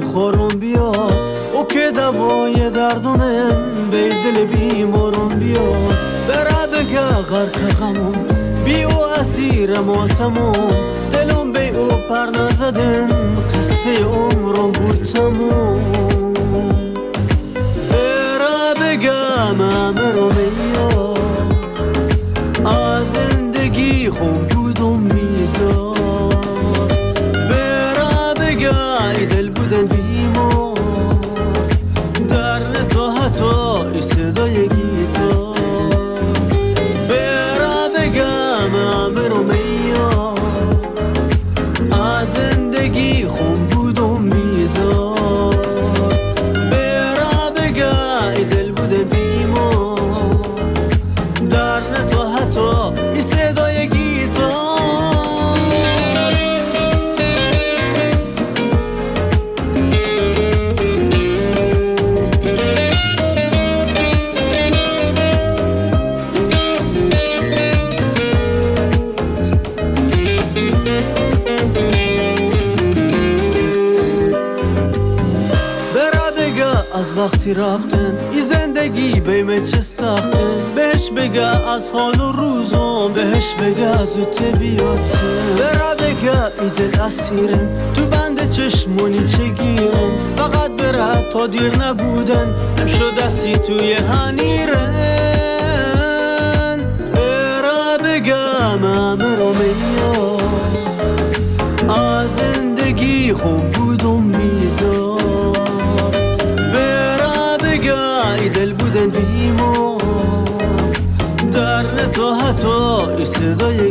خورم بیاد او که دوای درد من به دل بیمارم بیاد برا بگه غرق غمم بی او اسیر ماتمم دلم به او پر نزدن قصه عمرم بود تموم برا بگم امرم یاد از زندگی خون بودم میزاد برا بگه دل بودن بیمار در تو حتی صدای گیتار برا بگم امرم یاد از زندگی خون بودم میزاد برا بگه دل بودن بیمار در تو حتی صدای گیتار از وقتی رفتن ای زندگی بیمه چه سختن بهش بگه از حال و روزم بهش بگه زود بیاتن برا بگه ای دل اسیرن تو بند چشمونی چه گیرن فقط بره تا دیر نبودن امشو دستی توی هنیرن برا بگم امرم یاد از زندگی خون بودم میزاد دل بودن بیمار در تو حتی صدای